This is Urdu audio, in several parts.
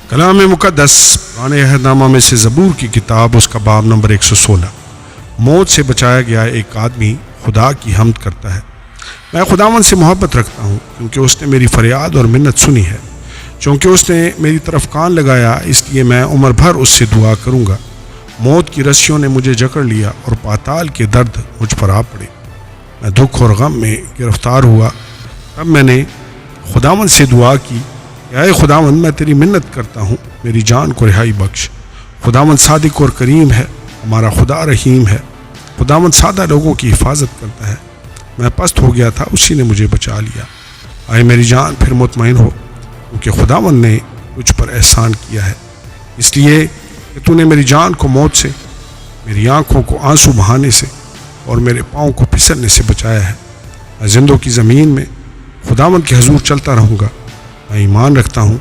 کلام مقدس پرانے عہد نامہ میں سے زبور کی کتاب اس کا باب نمبر 116۔ موت سے بچایا گیا ایک آدمی خدا کی حمد کرتا ہے۔ میں خداوند سے محبت رکھتا ہوں کیونکہ اس نے میری فریاد اور منت سنی ہے۔ چونکہ اس نے میری طرف کان لگایا اس لیے میں عمر بھر اس سے دعا کروں گا۔ موت کی رسیوں نے مجھے جکڑ لیا اور پاتال کے درد مجھ پر آ پڑے۔ میں دکھ اور غم میں گرفتار ہوا۔ تب میں نے خداوند سے دعا کی کہ اے خداوند، میں تیری منت کرتا ہوں، میری جان کو رہائی بخش۔ خداوند صادق اور کریم ہے، ہمارا خدا رحیم ہے۔ خداوند سادہ لوگوں کی حفاظت کرتا ہے۔ میں پست ہو گیا تھا، اسی نے مجھے بچا لیا۔ اے میری جان، پھر مطمئن ہو کیونکہ خداوند نے تجھ پر احسان کیا ہے، اس لیے کہ تو نے میری جان کو موت سے، میری آنکھوں کو آنسو بہانے سے اور میرے پاؤں کو پھسلنے سے بچایا ہے۔ میں زندوں کی زمین میں خداوند کے حضور چلتا رہوں گا۔ میں ایمان رکھتا ہوں،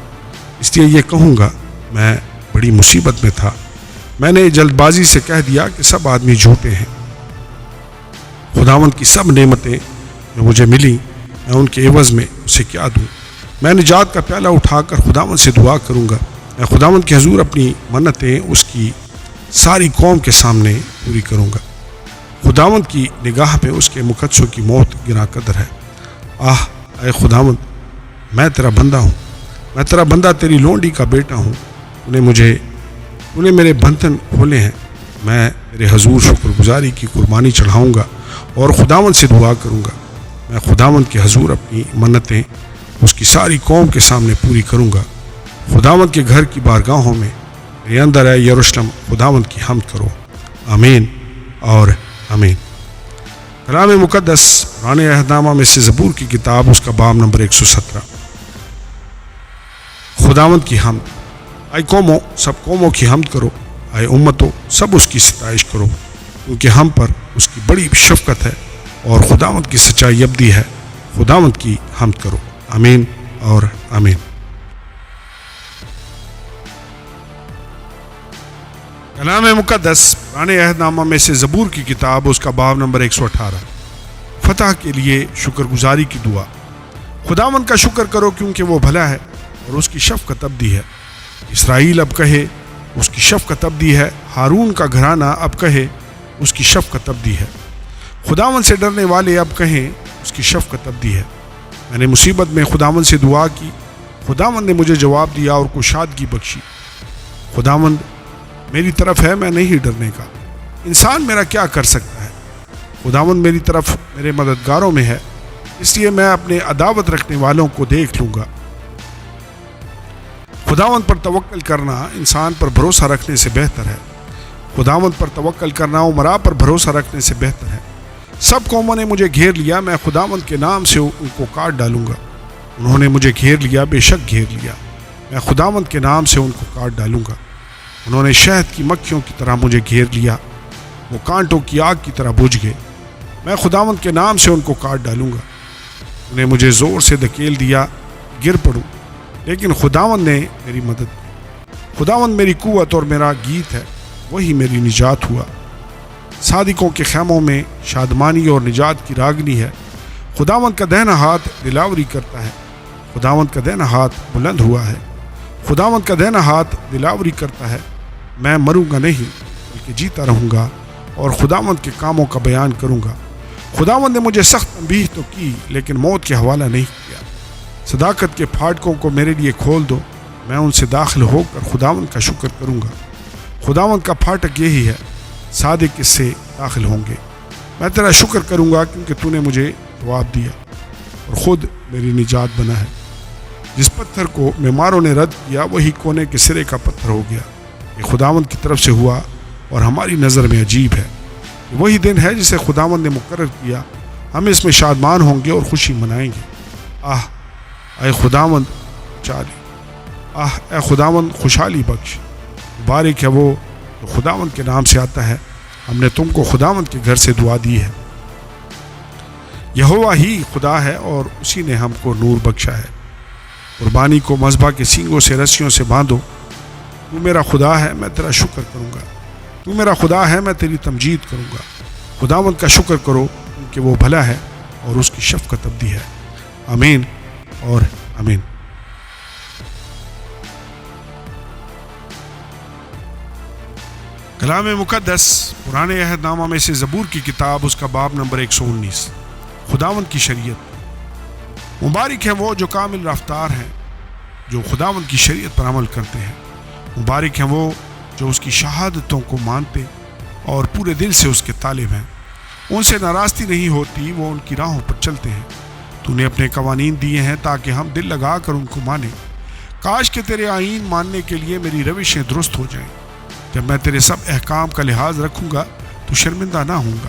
اس لیے یہ کہوں گا، میں بڑی مصیبت میں تھا۔ میں نے جلد بازی سے کہہ دیا کہ سب آدمی جھوٹے ہیں۔ خداوند کی سب نعمتیں جو مجھے ملی، میں ان کے عوض میں اسے کیا دوں؟ میں نجات کا پیالہ اٹھا کر خداوند سے دعا کروں گا۔ میں خداوند کے حضور اپنی منتیں اس کی ساری قوم کے سامنے پوری کروں گا۔ خداوند کی نگاہ میں اس کے مقدسوں کی موت گراں قدر ہے۔ آہ اے خداوند، میں تیرا بندہ ہوں، میں تیرا بندہ، تیری لونڈی کا بیٹا ہوں۔ تو نے میرے بندھن کھولے ہیں۔ میں تیرے حضور شکر گزاری کی قربانی چڑھاؤں گا اور خداوند سے دعا کروں گا۔ میں خداوند کے حضور اپنی منتیں اس کی ساری قوم کے سامنے پوری کروں گا۔ خداوند کے گھر کی بارگاہوں میں میرے اندر اے یروشلم خداوند کی حمد کرو۔ آمین اور آمین۔ کلام مقدس پرانے عہد نامہ میں سے زبور کی کتاب اس کا باب نمبر 117۔ خداوند کی حمد۔ اے قوموں، سب قوموں کی حمد کرو، اے امتوں، سب اس کی ستائش کرو، کیونکہ ہم پر اس کی بڑی شفقت ہے اور خداوند کی سچائی ابدی ہے۔ خداوند کی حمد کرو۔ آمین اور آمین۔ کلام مقدس پرانے عہد نامہ میں سے زبور کی کتاب اس کا باب نمبر 118۔ فتح کے لیے شکر گزاری کی دعا۔ خداوند کا شکر کرو کیونکہ وہ بھلا ہے اور اس کی شفقت ابدی ہے۔ اسرائیل اب کہے اس کی شفقت ابدی ہے، ہارون کا گھرانہ اب کہے اس کی شفقت ابدی ہے۔ خداوند سے ڈرنے والے اب کہیں اس کی شفقت ابدی ہے۔ میں نے مصیبت میں خداوند سے دعا کی، خداوند نے مجھے جواب دیا اور کشادگی بخشی۔ خداوند میری طرف ہے، میں نہیں ڈرنے کا۔ انسان میرا کیا کر سکتا ہے؟ خداوند میری طرف میرے مددگاروں میں ہے، اس لیے میں اپنے عداوت رکھنے والوں کو دیکھ لوں گا۔ خداوند پر توکل کرنا انسان پر بھروسہ رکھنے سے بہتر ہے۔ خداوند پر توکل کرنا عمراء پر بھروسہ رکھنے سے بہتر ہے۔ سب قوموں نے مجھے گھیر لیا، میں خداوند کے نام سے ان کو کاٹ ڈالوں گا۔ انہوں نے مجھے گھیر لیا، بے شک گھیر لیا، میں خداوند کے نام سے ان کو کاٹ ڈالوں گا۔ انہوں نے شہد کی مکھیوں کی طرح مجھے گھیر لیا، وہ کانٹوں کی آگ کی طرح بجھ گئے، میں خداوند کے نام سے ان کو کاٹ ڈالوں گا۔ انہیں مجھے زور سے دھکیل دیا، گر پڑوں، لیکن خداوند نے میری مدد کی۔ خداوند میری قوت اور میرا گیت ہے، وہی میری نجات ہوا۔ صادقوں کے خیموں میں شادمانی اور نجات کی راگنی ہے۔ خداوند کا دہنا ہاتھ دلاوری کرتا ہے، خداوند کا دہنا ہاتھ بلند ہوا ہے۔ خداوند کا دہنا ہاتھ دلاوری کرتا ہے، میں مروں گا نہیں بلکہ جیتا رہوں گا اور خداوند کے کاموں کا بیان کروں گا۔ خداوند نے مجھے سخت تنبیہ تو کی لیکن موت کے حوالہ نہیں کیا۔ صداقت کے پھاٹکوں کو میرے لیے کھول دو، میں ان سے داخل ہو کر خداوند کا شکر کروں گا۔ خداوند کا پھاٹک یہی ہے، صادق اس سے داخل ہوں گے۔ میں تیرا شکر کروں گا کیونکہ تو نے مجھے جواب دیا اور خود میری نجات بنا ہے۔ جس پتھر کو معماروں نے رد کیا وہی کونے کے سرے کا پتھر ہو گیا۔ یہ خداوند کی طرف سے ہوا اور ہماری نظر میں عجیب ہے۔ یہ وہی دن ہے جسے خداوند نے مقرر کیا، ہم اس میں شادمان ہوں گے اور خوشی منائیں گے۔ آہ اے خداوند خوشحالی، آہ اے خداوند خوشحالی بخش۔ مبارک ہے وہ جو خداوند کے نام سے آتا ہے، ہم نے تم کو خداوند کے گھر سے دعا دی ہے۔ یہوہ ہی خدا ہے اور اسی نے ہم کو نور بخشا ہے۔ قربانی کو مذبح کے سینگوں سے رسیوں سے باندھو۔ تو میرا خدا ہے، میں تیرا شکر کروں گا۔ تو میرا خدا ہے، میں تیری تمجید کروں گا۔ خداوند کا شکر کرو کیونکہ وہ بھلا ہے اور اس کی شفقت ابدی ہے۔ آمین اور آمین۔ کلام مقدس پرانے عہد نامہ میں سے زبور کی کتاب، اس کا باب نمبر 119، خداوند کی شریعت۔ مبارک ہیں وہ جو کامل رفتار ہیں، جو خداوند کی شریعت پر عمل کرتے ہیں۔ مبارک ہیں وہ جو اس کی شہادتوں کو مانتے اور پورے دل سے اس کے طالب ہیں۔ ان سے ناراستی نہیں ہوتی، وہ ان کی راہوں پر چلتے ہیں۔ تو نے اپنے قوانین دیے ہیں تاکہ ہم دل لگا کر ان کو مانیں۔ کاش کہ تیرے آئین ماننے کے لیے میری روشیں درست ہو جائیں۔ جب میں تیرے سب احکام کا لحاظ رکھوں گا تو شرمندہ نہ ہوں گا۔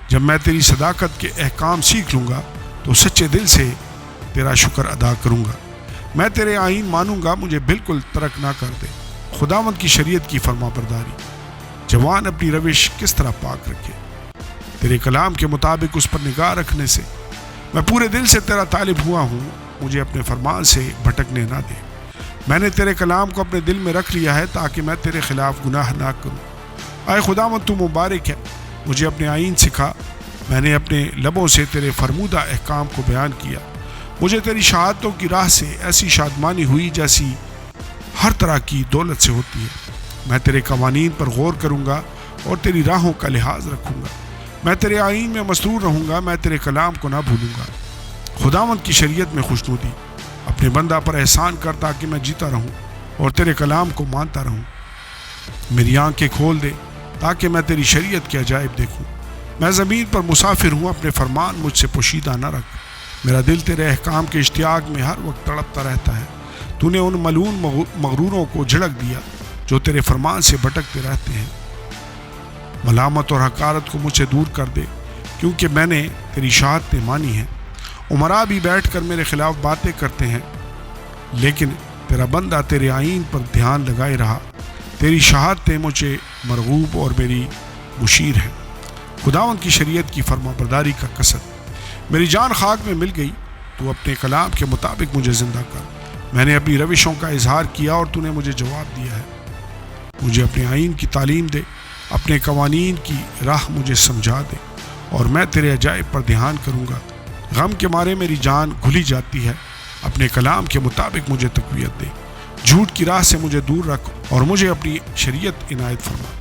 جب میں تیری صداقت کے احکام سیکھ لوں گا تو سچے دل سے تیرا شکر ادا کروں گا۔ میں تیرے آئین مانوں گا، مجھے بالکل ترک نہ کر دے۔ خداوند کی شریعت کی فرما برداری۔ جوان اپنی روش کس طرح پاک رکھے، تیرے کلام کے مطابق اس پر نگاہ رکھنے سے۔ میں پورے دل سے تیرا طالب ہوا ہوں، مجھے اپنے فرمان سے بھٹکنے نہ دے۔ میں نے تیرے کلام کو اپنے دل میں رکھ لیا ہے تاکہ میں تیرے خلاف گناہ نہ کروں۔ اے خداوند تو مبارک ہے، مجھے اپنے آئین سکھا۔ میں نے اپنے لبوں سے تیرے فرمودہ احکام کو بیان کیا۔ مجھے تیری شہادتوں کی راہ سے ایسی شادمانی ہوئی جیسی ہر طرح کی دولت سے ہوتی ہے۔ میں تیرے قوانین پر غور کروں گا اور تیری راہوں کا لحاظ رکھوں گا۔ میں تیرے آئین میں مسرور رہوں گا، میں تیرے کلام کو نہ بھولوں گا۔ خداوند کی شریعت میں خوشنودی۔ اپنے بندہ پر احسان کر تاکہ میں جیتا رہوں اور تیرے کلام کو مانتا رہوں۔ میری آنکھیں کھول دے تاکہ میں تیری شریعت کے عجائب دیکھوں۔ میں زمین پر مسافر ہوں، اپنے فرمان مجھ سے پوشیدہ نہ رکھ۔ میرا دل تیرے احکام کے اشتیاق میں ہر وقت تڑپتا رہتا ہے۔ تو نے ان ملعون مغروروں کو جھڑک دیا جو تیرے فرمان سے بھٹکتے رہتے ہیں۔ ملامت اور حقارت کو مجھ سے دور کر دے، کیونکہ میں نے تیری شہادتیں مانی ہیں۔ عمراء بھی بیٹھ کر میرے خلاف باتیں کرتے ہیں، لیکن تیرا بندہ تیرے آئین پر دھیان لگائے رہا۔ تیری شہادتیں مجھے مرغوب اور میری مشیر ہیں۔ خداوند کی شریعت کی فرما برداری کا قصد۔ میری جان خاک میں مل گئی، تو اپنے کلام کے مطابق مجھے زندہ کر۔ میں نے اپنی روشوں کا اظہار کیا اور تو نے مجھے جواب دیا ہے۔ مجھے اپنے آئین کی تعلیم دے، اپنے قوانین کی راہ مجھے سمجھا دے، اور میں تیرے عجائب پر دھیان کروں گا۔ غم کے مارے میری جان گھلی جاتی ہے، اپنے کلام کے مطابق مجھے تقویت دے۔ جھوٹ کی راہ سے مجھے دور رکھ اور مجھے اپنی شریعت عنایت فرما۔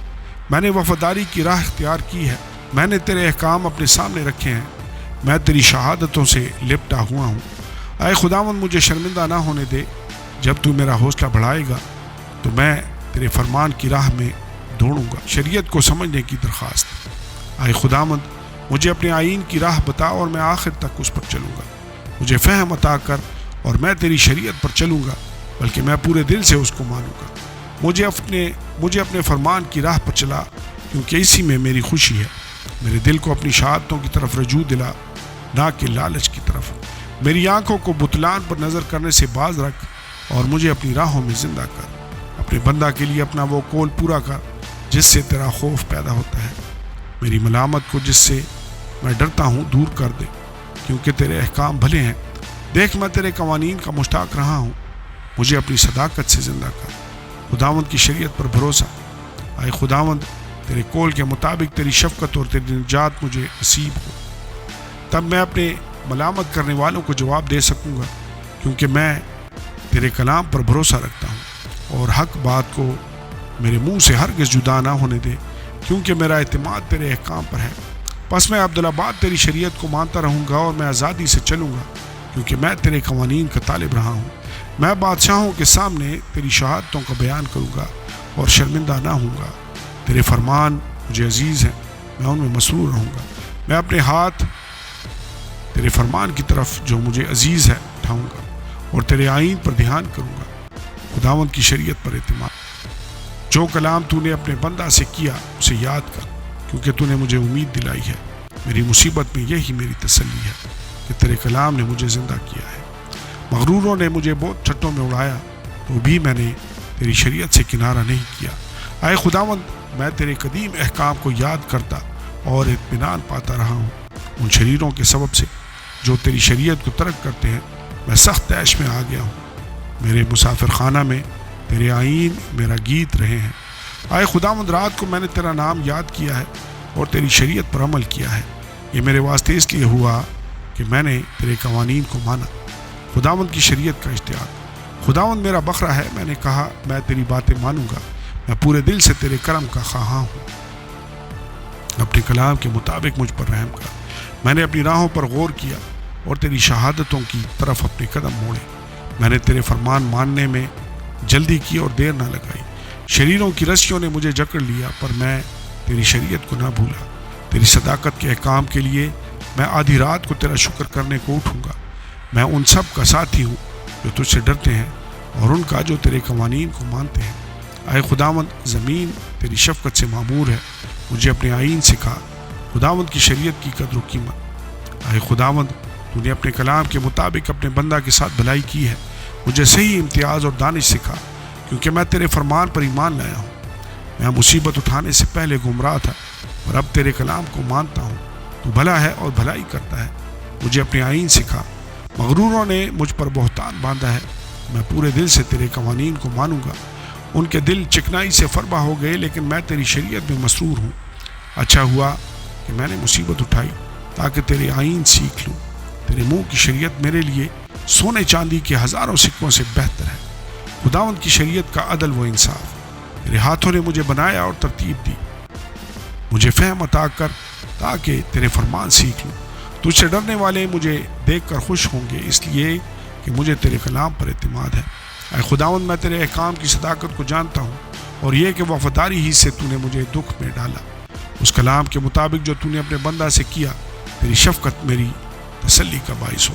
میں نے وفاداری کی راہ اختیار کی ہے، میں نے تیرے احکام اپنے سامنے رکھے ہیں۔ میں تیری شہادتوں سے لپٹا ہوا ہوں۔ اے خداوند مجھے شرمندہ نہ ہونے دے۔ جب تو میرا حوصلہ بڑھائے گا تو میں تیرے فرمان کی راہ میں دوڑوں گا۔ شریعت کو سمجھنے کی درخواست۔ اے خداوند مجھے اپنے آئین کی راہ بتا اور میں آخر تک اس پر چلوں گا۔ مجھے فہم عطا کر اور میں تیری شریعت پر چلوں گا، بلکہ میں پورے دل سے اس کو مانوں گا۔ مجھے اپنے فرمان کی راہ پر چلا، کیونکہ اسی میں میری خوشی ہے۔ میرے دل کو اپنی شہادتوں کی طرف رجوع دلا، نہ کہ لالچ کی طرف۔ میری آنکھوں کو بتلان پر نظر کرنے سے باز رکھ اور مجھے اپنی راہوں میں زندہ کر۔ اپنے بندہ کے لیے اپنا وہ قول پورا کر جس سے تیرا خوف پیدا ہوتا ہے۔ میری ملامت کو جس سے میں ڈرتا ہوں دور کر دے، کیونکہ تیرے احکام بھلے ہیں۔ دیکھ میں تیرے قوانین کا مشتاق رہا ہوں، مجھے اپنی صداقت سے زندہ کر۔ خداوند کی شریعت پر بھروسہ۔ اے خداوند تیرے قول کے مطابق تیری شفقت اور تیری نجات مجھے نصیب ہو، تب میں اپنے ملامت کرنے والوں کو جواب دے سکوں گا، کیونکہ میں تیرے کلام پر بھروسہ رکھتا ہوں، اور حق بات کو میرے منہ سے ہرگز جدا نہ ہونے دے، کیونکہ میرا اعتماد تیرے احکام پر ہے۔ پس میں عبدالآباد تیری شریعت کو مانتا رہوں گا اور میں آزادی سے چلوں گا، کیونکہ میں تیرے قوانین کا طالب رہا ہوں۔ میں بادشاہوں کے سامنے تیری شہادتوں کا بیان کروں گا اور شرمندہ نہ ہوں گا۔ تیرے فرمان مجھے عزیز ہیں، میں ان میں مسرور رہوں گا۔ میں اپنے ہاتھ تیرے فرمان کی طرف جو مجھے عزیز ہے اٹھاؤں گا اور تیرے آئین پر دھیان کروں گا۔ خداوند کی شریعت پر اعتماد۔ جو کلام تو نے اپنے بندہ سے کیا اسے یاد کر، کیونکہ تو نے مجھے امید دلائی ہے۔ میری مصیبت میں یہی میری تسلی ہے کہ تیرے کلام نے مجھے زندہ کیا ہے۔ مغروروں نے مجھے بہت چھٹوں میں اڑایا، تو بھی میں نے تیری شریعت سے کنارہ نہیں کیا۔ اے خداوند میں تیرے قدیم احکام کو یاد کرتا اور اطمینان پاتا رہا ہوں۔ ان شریروں کے سبب سے جو تیری شریعت کو ترک کرتے ہیں، میں سخت عیش میں آ گیا ہوں۔ میرے مسافر خانہ میں تیرے آئین میرا گیت رہے ہیں۔ اے خداوند رات کو میں نے تیرا نام یاد کیا ہے اور تیری شریعت پر عمل کیا ہے۔ یہ میرے واسطے اس لیے ہوا کہ میں نے تیرے قوانین کو مانا۔ خداوند کی شریعت کا اشتیاق۔ خداوند میرا بخرا ہے، میں نے کہا میں تیری باتیں مانوں گا۔ میں پورے دل سے تیرے کرم کا خواہاں ہوں، اپنے کلام کے مطابق مجھ پر رحم کر۔ میں نے اپنی راہوں پر غور کیا اور تیری شہادتوں کی طرف اپنے قدم موڑے۔ میں نے تیرے فرمان ماننے میں جلدی کی اور دیر نہ لگائی۔ شریروں کی رسیوں نے مجھے جکڑ لیا، پر میں تیری شریعت کو نہ بھولا۔ تیری صداقت کے احکام کے لیے میں آدھی رات کو تیرا شکر کرنے کو اٹھوں گا۔ میں ان سب کا ساتھی ہوں جو تجھ سے ڈرتے ہیں اور ان کا جو تیرے قوانین کو مانتے ہیں۔ اے خداوند، زمین تیری شفقت سے معمور ہے، مجھے اپنے آئین سکھا، خداوند کی شریعت کی قدر و قیمت۔ اے خداوند، تو نے اپنے کلام کے مطابق اپنے بندہ کے ساتھ بھلائی کی ہے، مجھے صحیح امتیاز اور دانش سکھا، کیونکہ میں تیرے فرمان پر ایمان لایا ہوں۔ میں مصیبت اٹھانے سے پہلے گمراہ تھا، اور اب تیرے کلام کو مانتا ہوں۔ تو بھلا ہے اور بھلائی کرتا ہے، مجھے اپنے آئین سکھا۔ مغروروں نے مجھ پر بہتان باندھا ہے، میں پورے دل سے تیرے قوانین کو مانوں گا۔ ان کے دل چکنائی سے فربہ ہو گئے، لیکن میں تیری شریعت میں مسرور ہوں۔ اچھا ہوا کہ میں نے مصیبت اٹھائی تاکہ تیرے آئین سیکھ لوں۔ تیرے منہ کی شریعت میرے لیے سونے چاندی کے ہزاروں سکوں سے بہتر ہے۔ خداوند کی شریعت کا عدل و انصاف۔ تیرے ہاتھوں نے مجھے بنایا اور ترتیب دی، مجھے فہم عطا کر تاکہ تیرے فرمان سیکھ لوں۔ تجھ سے ڈرنے والے مجھے دیکھ کر خوش ہوں گے، اس لیے کہ مجھے تیرے کلام پر اعتماد ہے۔ اے خداوند، میں تیرے احکام کی صداقت کو جانتا ہوں، اور یہ کہ وفاداری ہی سے تو نے مجھے دکھ میں ڈالا۔ اس کلام کے مطابق جو تو نے اپنے بندہ سے کیا، تیری شفقت میری تسلی کا باعث ہو،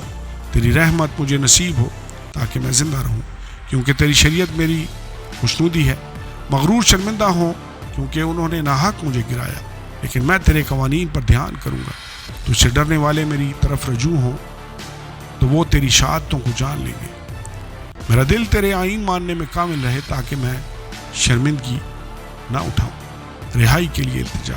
تیری رحمت مجھے نصیب ہو تاکہ میں زندہ رہوں، کیونکہ تیری شریعت میری خوشنودی ہے۔ مغرور شرمندہ ہوں کیونکہ انہوں نے ناحق مجھے گرایا، لیکن میں تیرے قوانین پر دھیان کروں گا۔ تجھ سے ڈرنے والے میری طرف رجوع ہوں تو وہ تیری شہادتوں کو جان لیں گے۔ میرا دل تیرے آئین ماننے میں کامل رہے تاکہ میں شرمندگی نہ اٹھاؤں۔ رہائی کے لیے التجا،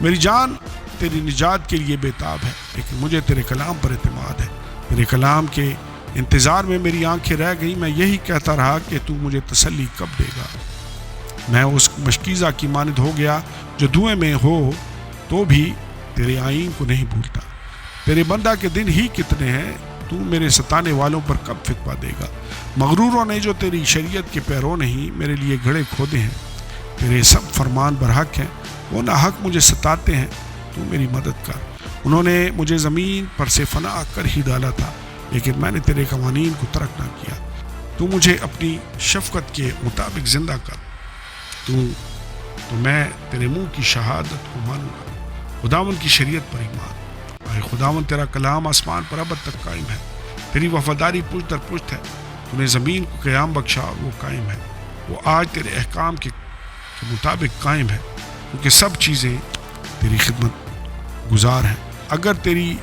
میری جان تیری نجات کے لیے بےتاب ہے، لیکن مجھے تیرے کلام پر اعتماد ہے۔ تیرے کلام کے انتظار میں میری آنکھیں رہ گئیں، میں یہی کہتا رہا کہ تو مجھے تسلی کب دے گا۔ میں اس مشکیزہ کی مانند ہو گیا جو دھوئیں میں ہو تو بھی تیرے آئین کو نہیں بھولتا۔ تیرے بندہ کے دن ہی کتنے ہیں، تو میرے ستانے والوں پر کب فتویٰ دے گا۔ مغروروں نے جو تیری شریعت کے پیروں نہیں میرے لیے گھڑے کھودے ہیں، تیرے سب فرمان برحق ہیں، وہ ناحق مجھے ستاتے ہیں، تو میری مدد کر۔ انہوں نے مجھے زمین پر سے فنا کر ہی ڈالا تھا، لیکن میں نے تیرے قوانین کو ترک نہ کیا۔ تو مجھے اپنی شفقت کے مطابق زندہ کر، تو میں تیرے منہ کی شہادت کو مانوں گا۔ خداوند کی شریعت پر ایمان۔ اے خداوند، تیرا کلام آسمان پر ابد تک قائم ہے، تیری وفاداری پشت در پشت ہے۔ تو نے زمین کو قیام بخشا اور وہ قائم ہے، وہ آج تیرے احکام کے مطابق قائم ہے، کیونکہ سب چیزیں تیری خدمت گزار ہیں۔ اگر تیری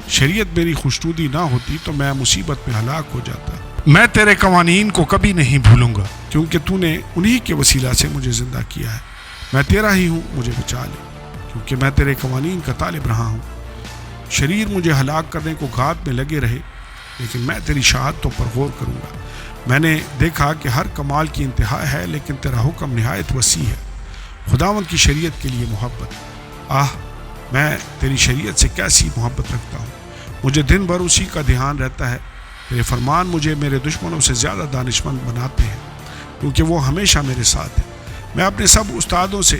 شریعت میری خوشنودی نہ ہوتی تو میں مصیبت میں ہلاک ہو جاتا۔ میں تیرے قوانین کو کبھی نہیں بھولوں گا، کیونکہ تو نے انہی کے وسیلہ سے مجھے زندہ کیا ہے۔ میں تیرا ہی ہوں، مجھے بچا لے، کیونکہ میں تیرے قوانین کا طالب رہا ہوں۔ شریر مجھے ہلاک کرنے کو گھات میں لگے رہے، لیکن میں تیری شہادتوں پر غور کروں گا۔ میں نے دیکھا کہ ہر کمال کی انتہا ہے، لیکن تیرا حکم نہایت وسیع ہے۔ خداوند کی شریعت کے لیے محبت۔ میں تیری شریعت سے کیسی محبت رکھتا ہوں، مجھے دن بھر اسی کا دھیان رہتا ہے۔ تیرے فرمان مجھے میرے دشمنوں سے زیادہ دانشمند بناتے ہیں، کیونکہ وہ ہمیشہ میرے ساتھ ہیں۔ میں اپنے سب استادوں سے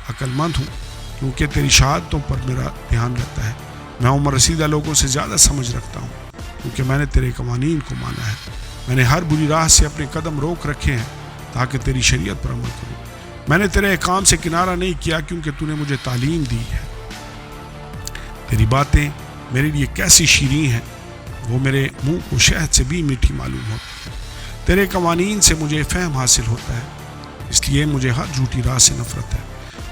عقل مند ہوں، کیونکہ تیری شہادتوں پر میرا دھیان رہتا ہے۔ میں عمر رسیدہ لوگوں سے زیادہ سمجھ رکھتا ہوں، کیونکہ میں نے تیرے قوانین کو مانا ہے۔ میں نے ہر بری راہ سے اپنے قدم روک رکھے ہیں تاکہ تیری شریعت پر عمل کروں۔ میں نے تیرے احکام سے کنارہ نہیں کیا، کیونکہ تو نے مجھے تعلیم دی ہے۔ تیری باتیں میرے لیے کیسی شیریں ہیں، وہ میرے منہ کو شہد سے بھی میٹھی معلوم ہوتی ہے۔ تیرے قوانین سے مجھے فہم حاصل ہوتا ہے، اس لیے مجھے ہر جھوٹی راہ سے نفرت ہے۔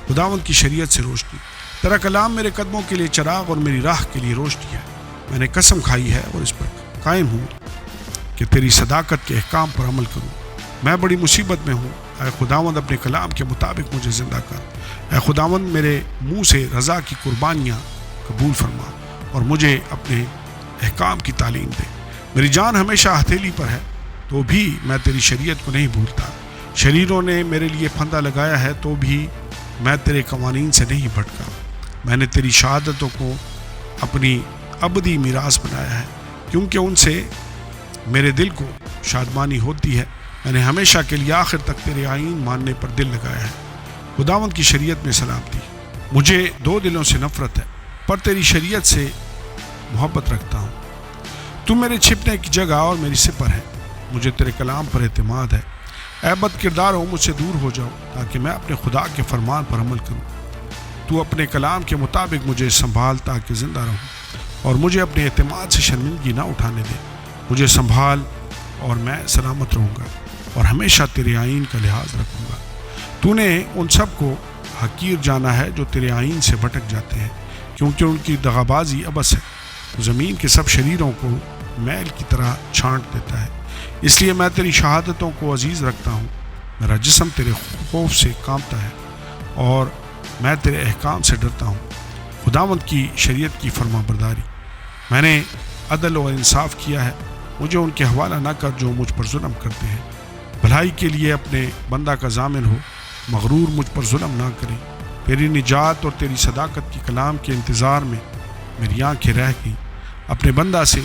خداوند کی شریعت سے روشنی۔ تیرا کلام میرے قدموں کے لیے چراغ اور میری راہ کے لیے روشنی ہے۔ میں نے قسم کھائی ہے اور اس پر قائم ہوں کہ تیری صداقت کے احکام پر عمل کروں۔ میں بڑی مصیبت میں ہوں، اے خداوند اپنے کلام کے مطابق مجھے زندہ کر۔ اے خداوند میرے منہ سے رضا کی قربانیاں قبول فرما اور مجھے اپنے احکام کی تعلیم دے۔ میری جان ہمیشہ ہتھیلی پر ہے تو بھی میں تیری شریعت کو نہیں بھولتا۔ شریروں نے میرے لیے پھندا لگایا ہے تو بھی میں تیرے قوانین سے نہیں بھٹکا۔ میں نے تیری شہادتوں کو اپنی ابدی میراث بنایا ہے، کیونکہ ان سے میرے دل کو شادمانی ہوتی ہے۔ میں نے ہمیشہ کے لیے آخر تک تیرے آئین ماننے پر دل لگایا ہے۔ خداوند کی شریعت میں سلامتی۔ مجھے دو دلوں سے نفرت ہے، پر تیری شریعت سے محبت رکھتا ہوں۔ تو میرے چھپنے کی جگہ اور میری سپر ہے، مجھے تیرے کلام پر اعتماد ہے۔ اے بد کرداروں، مجھ سے دور ہو جاؤ تاکہ میں اپنے خدا کے فرمان پر عمل کروں۔ تو اپنے کلام کے مطابق مجھے سنبھال تاکہ زندہ رہوں، اور مجھے اپنے اعتماد سے شرمندگی نہ اٹھانے دے۔ مجھے سنبھال اور میں سلامت رہوں گا، اور ہمیشہ تیرے آئین کا لحاظ رکھوں گا۔ تو نے ان سب کو حقیر جانا ہے جو تیرے آئین سے بھٹک جاتے ہیں، کیونکہ ان کی دغابازی عبث ہے۔ زمین کے سب شریروں کو میل کی طرح چھانٹ دیتا ہے۔ اس لیے میں تیری شہادتوں کو عزیز رکھتا ہوں۔ میرا جسم تیرے خوف سے کانپتا ہے، اور میں تیرے احکام سے ڈرتا ہوں۔ خداوند کی شریعت کی فرما برداری۔ میں نے عدل و انصاف کیا ہے، مجھے ان کے حوالہ نہ کر جو مجھ پر ظلم کرتے ہیں۔ بھلائی کے لیے اپنے بندہ کا ضامن ہو، مغرور مجھ پر ظلم نہ کرے۔ تیری نجات اور تیری صداقت کی کلام کے انتظار میں میری آنکھیں رہ گئیں۔ اپنے بندہ سے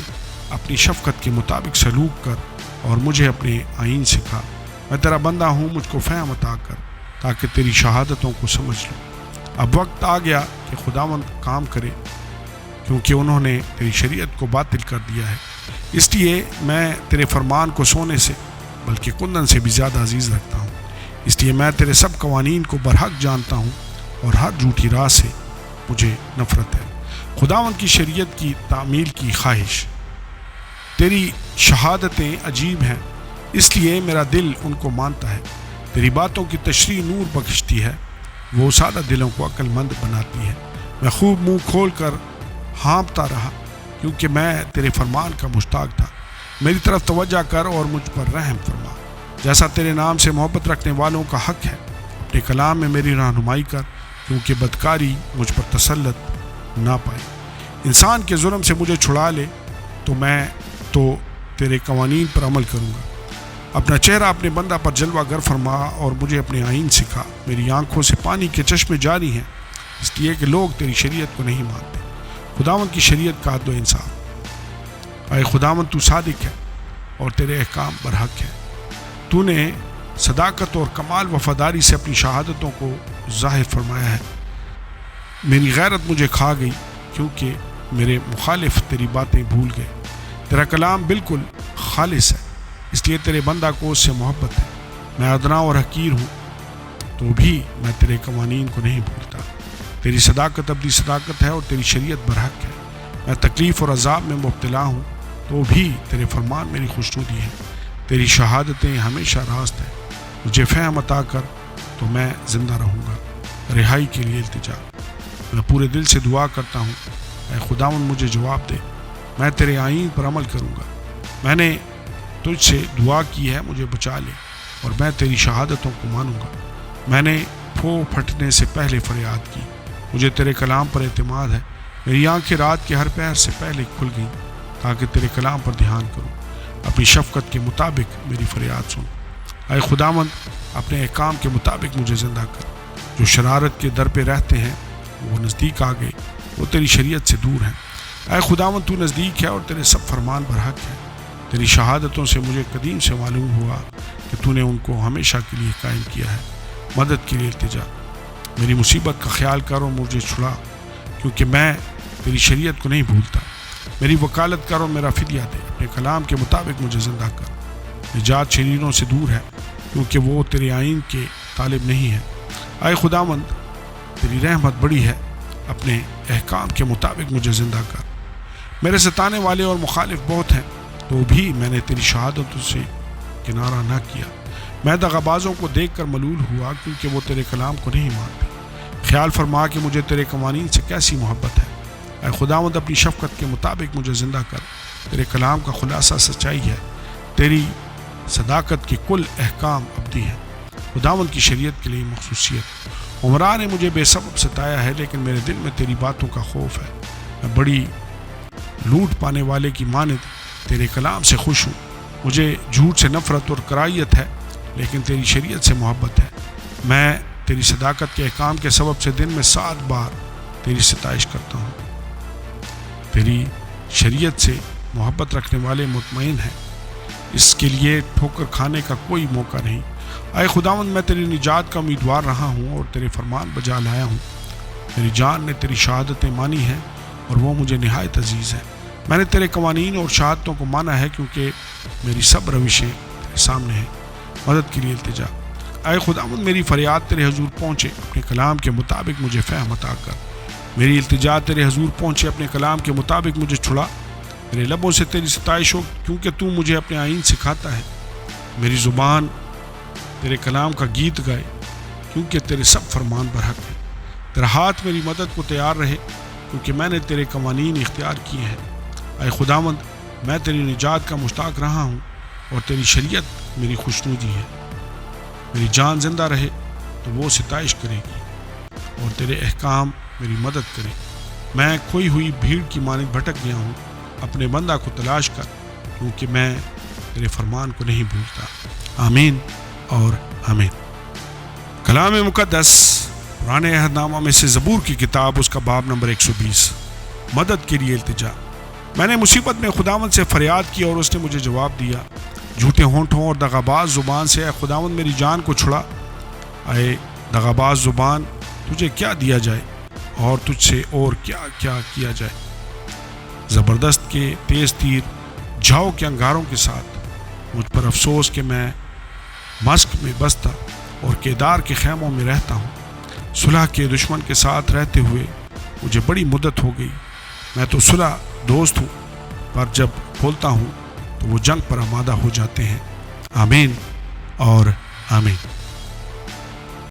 اپنی شفقت کے مطابق سلوک کر، اور مجھے اپنے آئین سکھا۔ میں تیرا بندہ ہوں، مجھ کو فہم عطا کر تاکہ تیری شہادتوں کو سمجھ لوں۔ اب وقت آ گیا کہ خداوند کام کرے، کیونکہ انہوں نے تیری شریعت کو باطل کر دیا ہے۔ اس لیے میں تیرے فرمان کو سونے سے بلکہ کندن سے بھی زیادہ عزیز رکھتا ہوں۔ اس لیے میں تیرے سب قوانین کو برحق جانتا ہوں، اور ہر جھوٹی راہ سے مجھے نفرت ہے۔ خداوند کی شریعت کی تعمیل کی خواہش۔ تیری شہادتیں عجیب ہیں، اس لیے میرا دل ان کو مانتا ہے۔ تیری باتوں کی تشریح نور بخشتی ہے، وہ سادہ دلوں کو عقل مند بناتی ہے۔ میں خوب منہ کھول کر ہانپتا رہا، کیونکہ میں تیرے فرمان کا مشتاق تھا۔ میری طرف توجہ کر اور مجھ پر رحم فرما، جیسا تیرے نام سے محبت رکھنے والوں کا حق ہے۔ اپنے کلام میں میری رہنمائی کر، کیونکہ بدکاری مجھ پر تسلط نہ پائے۔ انسان کے ظلم سے مجھے چھڑا لے، تو میں تو تیرے قوانین پر عمل کروں گا۔ اپنا چہرہ اپنے بندہ پر جلوہ گر فرما، اور مجھے اپنے آئین سکھا۔ میری آنکھوں سے پانی کے چشمے جاری ہیں، اس لیے کہ لوگ تیری شریعت کو نہیں مانتے۔ خداوند کی شریعت کا عدل و انصاف۔ اے خداوند، تو صادق ہے اور تیرے احکام برحق ہے۔ تو نے صداقت اور کمال وفاداری سے اپنی شہادتوں کو ظاہر فرمایا ہے۔ میری غیرت مجھے کھا گئی، کیونکہ میرے مخالف تیری باتیں بھول گئے۔ تیرا کلام بالکل خالص ہے، اس لیے تیرے بندہ کو اس سے محبت ہے۔ میں ادنا اور حقیر ہوں، تو بھی میں تیرے قوانین کو نہیں بھولتا۔ تیری صداقت ابدی صداقت ہے، اور تیری شریعت برحق ہے۔ میں تکلیف اور عذاب میں مبتلا ہوں، تو بھی تیرے فرمان میری خوشنودی ہے۔ تیری شہادتیں ہمیشہ راست ہیں۔ مجھے فہم عطا کر، تو میں زندہ رہوں گا۔ رہائی کے لیے التجا۔ میں پورے دل سے دعا کرتا ہوں، اے خداوند مجھے جواب دے۔ میں تیرے آئین پر عمل کروں گا۔ میں نے تجھ سے دعا کی ہے، مجھے بچا لے، اور میں تیری شہادتوں کو مانوں گا۔ میں نے پھو پھٹنے سے پہلے فریاد کی، مجھے تیرے کلام پر اعتماد ہے۔ میری آنکھیں رات کے ہر پہر سے پہلے کھل گئیں، تاکہ تیرے کلام پر دھیان کروں۔ اپنی شفقت کے مطابق میری فریاد سن۔ اے خداوند، اپنے احکام کے مطابق مجھے زندہ کر۔ جو شرارت کے در پہ رہتے ہیں وہ نزدیک آ گئے، وہ تیری شریعت سے دور ہیں۔ اے خداوند، تو نزدیک ہے، اور تیرے سب فرمان برحق ہے۔ تیری شہادتوں سے مجھے قدیم سے معلوم ہوا کہ تو نے ان کو ہمیشہ کے لیے قائم کیا ہے۔ مدد کے لیے التجا۔ میری مصیبت کا خیال کر اور مجھے چھڑا، کیونکہ میں تیری شریعت کو نہیں بھولتا۔ میری وکالت کر اور میرا فدیہ دے۔ اپنے کلام کے مطابق مجھے زندہ کر۔ نجات شریروں سے دور ہے، کیونکہ وہ تیرے آئین کے طالب نہیں ہے۔ اے خداوند، تیری رحمت بڑی ہے، اپنے احکام کے مطابق مجھے زندہ کر۔ میرے ستانے والے اور مخالف بہت ہیں، تو بھی میں نے تیری شہادتوں سے کنارہ نہ کیا۔ میں دغابازوں کو دیکھ کر ملول ہوا، کیونکہ وہ تیرے کلام کو نہیں مانتے۔ خیال فرما کہ مجھے تیرے قوانین سے کیسی محبت ہے۔ اے خداوند، اپنی شفقت کے مطابق مجھے زندہ کر۔ تیرے کلام کا خلاصہ سچائی ہے، تیری صداقت کے کل احکام ابدی ہیں۔ خداوند کی شریعت کے لیے مخصوصیت۔ عمرہ نے مجھے بے سبب ستایا ہے، لیکن میرے دل میں تیری باتوں کا خوف ہے۔ میں بڑی لوٹ پانے والے کی مانند تیرے کلام سے خوش ہوں۔ مجھے جھوٹ سے نفرت اور کرائیت ہے، لیکن تیری شریعت سے محبت ہے۔ میں تیری صداقت کے احکام کے سبب سے دن میں 7 بار تیری ستائش کرتا ہوں۔ تیری شریعت سے محبت رکھنے والے مطمئن ہیں، اس کے لیے ٹھوکر کھانے کا کوئی موقع نہیں۔ اے خداوند، میں تیری نجات کا امیدوار رہا ہوں اور تیرے فرمان بجا لایا ہوں۔ میری جان نے تیری شہادتیں مانی ہیں اور وہ مجھے نہایت عزیز ہے۔ میں نے تیرے قوانین اور شہادتوں کو مانا ہے کیونکہ میری سب روشیں تیرے سامنے ہیں۔ مدد کے لیے التجا۔ اے خداوند، میری فریاد تیرے حضور پہنچے، اپنے کلام کے مطابق مجھے فہم عطا کر۔ میری التجا تیرے حضور پہنچے، اپنے کلام کے مطابق مجھے چھڑا۔ میرے لبوں سے تیری ستائش ہو کیونکہ تو مجھے اپنے آئین سکھاتا ہے۔ میری زبان تیرے کلام کا گیت گائے کیونکہ تیرے سب فرمان برحق ہیں۔ تیرا ہاتھ میری مدد کو تیار رہے کیونکہ میں نے تیرے قوانین اختیار کیے ہیں۔ اے خداوند، میں تیری نجات کا مشتاق رہا ہوں اور تیری شریعت میری خوشنودی ہے۔ میری جان زندہ رہے تو وہ ستائش کرے گی اور تیرے احکام میری مدد کرے۔ میں کھوئی ہوئی بھیڑ کی مانند بھٹک گیا ہوں، اپنے بندہ کو تلاش کر کیونکہ میں تیرے فرمان کو نہیں بھولتا۔ آمین اور آمین۔ کلام مقدس پرانے عہد نامہ میں سے زبور کی کتاب، اس کا باب نمبر 120۔ مدد کے لیے التجا۔ میں نے مصیبت میں خداوند سے فریاد کی اور اس نے مجھے جواب دیا۔ جھوٹے ہونٹوں اور دغاباز زبان سے اے خداوند میری جان کو چھڑا۔ اے دغاباز زبان، تجھے کیا دیا جائے اور تجھ سے اور کیا کیا جائے؟ زبردست کے تیز تیر جھاؤ کے انگاروں کے ساتھ مجھ پر افسوس کہ میں مسک میں بستا اور کیدار کے خیموں میں رہتا ہوں۔ صلح کے دشمن کے ساتھ رہتے ہوئے مجھے بڑی مدت ہو گئی۔ میں تو صلح دوست ہوں، پر جب کھولتا ہوں تو وہ جنگ پر آمادہ ہو جاتے ہیں۔ آمین اور آمین۔